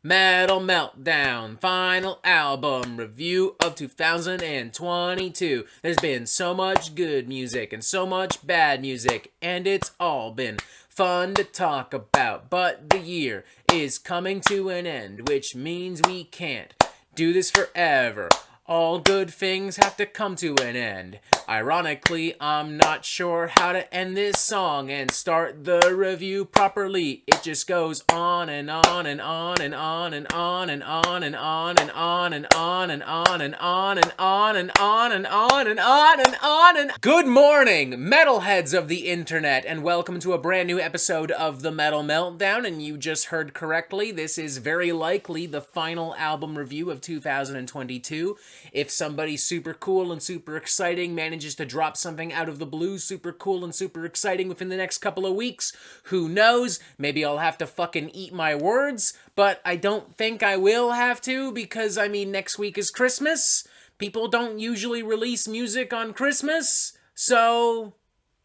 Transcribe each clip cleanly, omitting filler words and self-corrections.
Metal Meltdown, final album review of 2022. There's been so much good music and so much bad music, and it's all been fun to talk about. But the year is coming to an end, which means we can't do this forever. All good things have to come to an end. Ironically, I'm not sure how to end this song and start the review properly. It just goes on and on and on and on and on and on and on and on and on and on and on and on and on and on and on and on and Good morning, metalheads of the internet, and welcome to a brand new episode of the Metal Meltdown. And you just heard correctly, this is very likely the final album review of 2022. If somebody super cool and super exciting manages to drop something out of the blue super cool and super exciting within the next couple of weeks, who knows? Maybe I'll have to fucking eat my words, but I don't think I will have to because, next week is Christmas. People don't usually release music on Christmas, so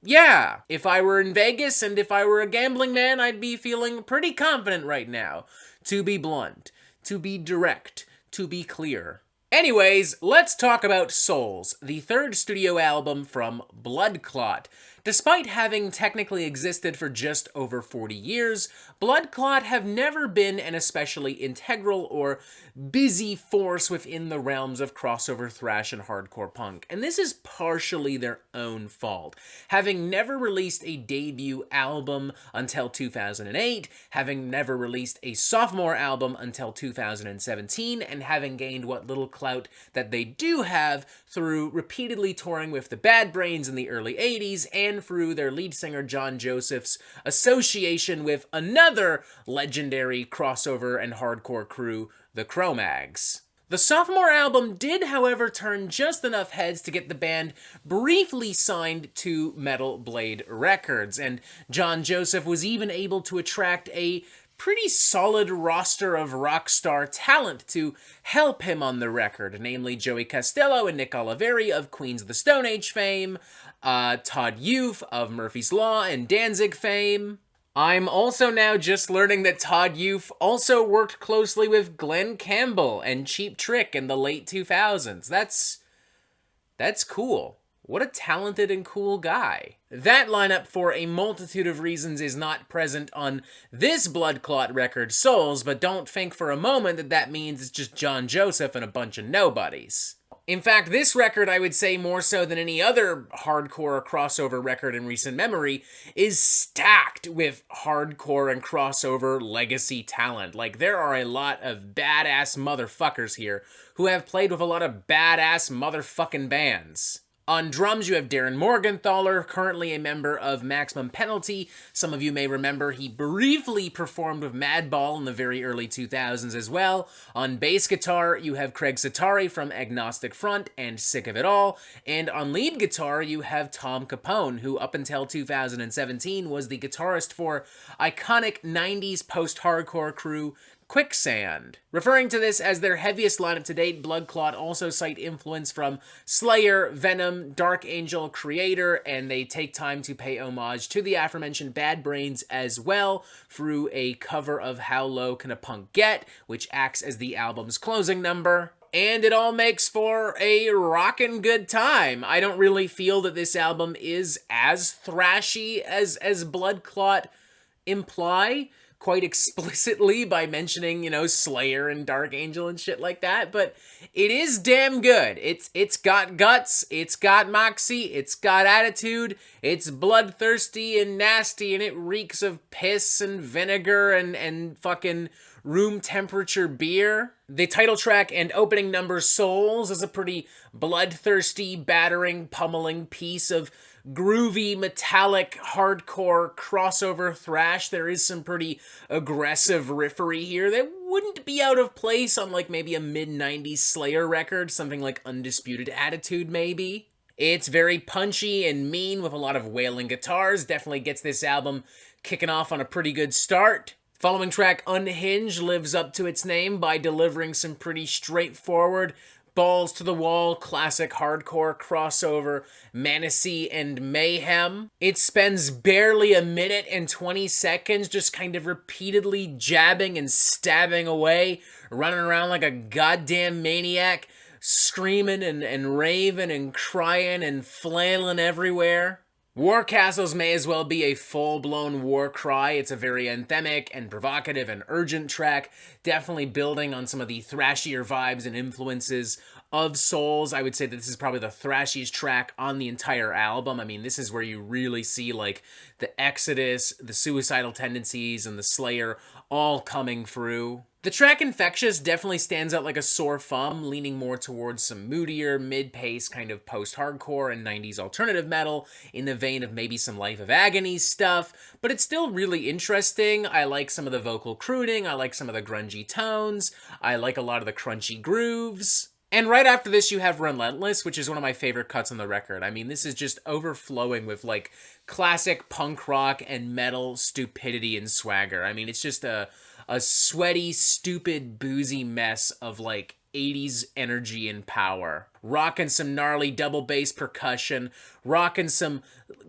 yeah. If I were in Vegas and if I were a gambling man, I'd be feeling pretty confident right now. To be blunt, to be direct, to be clear. Anyways, let's talk about Souls, the third studio album from Bloodclot. Despite having technically existed for just over 40 years, Bloodclot have never been an especially integral or busy force within the realms of crossover thrash and hardcore punk, and this is partially their own fault. Having never released a debut album until 2008, having never released a sophomore album until 2017, and having gained what little clout that they do have through repeatedly touring with the Bad Brains in the early 80s and through their lead singer John Joseph's association with another legendary crossover and hardcore crew, the Cro-Mags. The sophomore album did, however, turn just enough heads to get the band briefly signed to Metal Blade Records, and John Joseph was even able to attract a pretty solid roster of rock star talent to help him on the record, namely Joey Costello and Nick Oliveri of Queens of the Stone Age fame, Todd Youth of Murphy's Law and Danzig fame. I'm also now just learning that Todd Youth also worked closely with Glenn Campbell and Cheap Trick in the late 2000s. That's cool. What a talented and cool guy. That lineup, for a multitude of reasons, is not present on this Bloodclot record, Souls, but don't think for a moment that that means it's just John Joseph and a bunch of nobodies. In fact, this record, I would say more so than any other hardcore crossover record in recent memory, is stacked with hardcore and crossover legacy talent. Like, there are a lot of badass motherfuckers here who have played with a lot of badass motherfucking bands. On drums, you have Darren Morgenthaler, currently a member of Maximum Penalty. Some of you may remember he briefly performed with Madball in the very early 2000s as well. On bass guitar, you have Craig Satari from Agnostic Front and Sick of It All. And on lead guitar, you have Tom Capone, who up until 2017 was the guitarist for iconic 90s post-hardcore crew Quicksand. Referring to this as their heaviest lineup to date, Bloodclot also cite influence from Slayer, Venom, Dark Angel, Creator, and they take time to pay homage to the aforementioned Bad Brains as well through a cover of How Low Can a Punk Get, which acts as the album's closing number. And it all makes for a rockin' good time. I don't really feel that this album is as thrashy as Bloodclot imply quite explicitly by mentioning, Slayer and Dark Angel and shit like that, but it is damn good. It's got guts, it's got moxie, it's got attitude, it's bloodthirsty and nasty, and it reeks of piss and vinegar and fucking room temperature beer. The title track and opening number, Souls, is a pretty bloodthirsty, battering, pummeling piece of groovy, metallic, hardcore crossover thrash. There is some pretty aggressive riffery here that wouldn't be out of place on like maybe a mid-90s Slayer record, something like Undisputed Attitude maybe. It's very punchy and mean with a lot of wailing guitars, definitely gets this album kicking off on a pretty good start. Following track, Unhinged, lives up to its name by delivering some pretty straightforward, balls to the wall, classic hardcore crossover, Manasy and Mayhem. It spends barely a minute and 20 seconds just kind of repeatedly jabbing and stabbing away, running around like a goddamn maniac, screaming and raving and crying and flailing everywhere. War Castles may as well be a full-blown war cry. It's a very anthemic and provocative and urgent track, definitely building on some of the thrashier vibes and influences of Souls. I would say that this is probably the thrashiest track on the entire album. I mean, this is where you really see, like, the exodus, the suicidal tendencies, and the Slayer all coming through. The track Infectious definitely stands out like a sore thumb, leaning more towards some moodier, mid-pace kind of post-hardcore and 90s alternative metal in the vein of maybe some Life of Agony stuff, but it's still really interesting. I like some of the vocal crooning, I like some of the grungy tones, I like a lot of the crunchy grooves. And right after this, you have Relentless, which is one of my favorite cuts on the record. I mean, this is just overflowing with, like, classic punk rock and metal stupidity and swagger. I mean, it's just a sweaty, stupid, boozy mess of, like, 80s energy and power. Rocking some gnarly double bass percussion, rocking some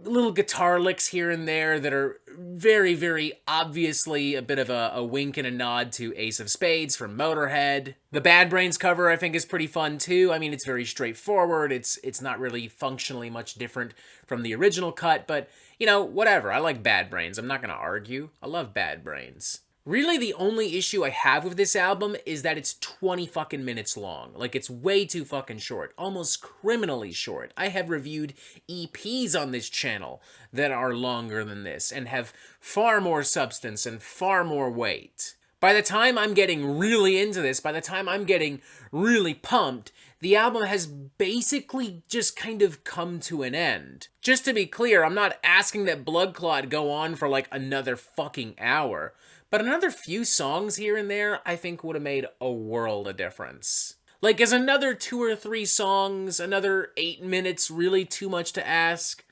little guitar licks here and there that are very, very obviously a bit of a wink and a nod to Ace of Spades from Motorhead. The Bad Brains cover, I think, is pretty fun, too. I mean, it's very straightforward. It's not really functionally much different from the original cut, but, you know, whatever. I like Bad Brains. I'm not gonna argue. I love Bad Brains. Really, the only issue I have with this album is that it's 20 fucking minutes long. Like, it's way too fucking short. Almost criminally short. I have reviewed EPs on this channel that are longer than this and have far more substance and far more weight. By the time I'm getting really into this, by the time I'm getting really pumped, the album has basically just kind of come to an end. Just to be clear, I'm not asking that Bloodclot go on for like another fucking hour. But another few songs here and there, I think would have made a world of difference. Like, is another 2 or 3 songs, another 8 minutes really too much to ask?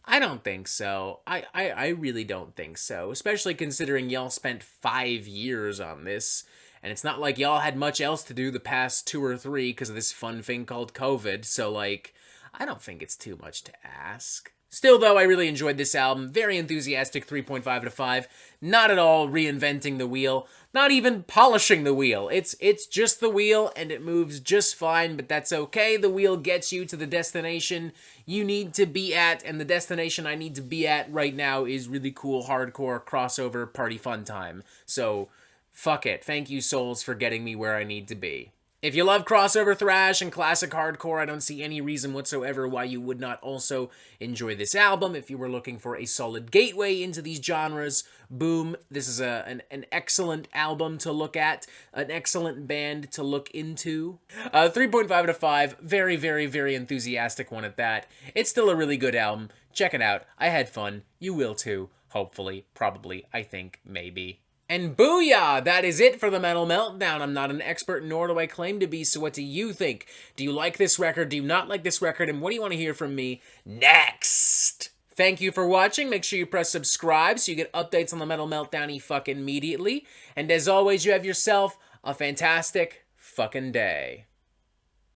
I don't think so. I really don't think so. Especially considering y'all spent 5 years on this. And it's not like y'all had much else to do the past 2 or 3 because of this fun thing called COVID. So, like, I don't think it's too much to ask. Still, though, I really enjoyed this album. Very enthusiastic 3.5 out of 5. Not at all reinventing the wheel. Not even polishing the wheel. It's just the wheel, and it moves just fine, but that's okay. The wheel gets you to the destination you need to be at, and the destination I need to be at right now is really cool, hardcore, crossover, party fun time. So, fuck it. Thank you, Souls, for getting me where I need to be. If you love crossover thrash and classic hardcore, I don't see any reason whatsoever why you would not also enjoy this album. If you were looking for a solid gateway into these genres, boom, this is an excellent album to look at, an excellent band to look into. 3.5 out of 5, very, very, very enthusiastic one at that. It's still a really good album. Check it out. I had fun. You will too, hopefully, probably, I think, maybe. And booyah! That is it for the Metal Meltdown. I'm not an expert, nor do I claim to be, so what do you think? Do you like this record? Do you not like this record? And what do you want to hear from me next? Thank you for watching. Make sure you press subscribe so you get updates on the Metal Meltdown fucking immediately. And as always, you have yourself a fantastic fucking day.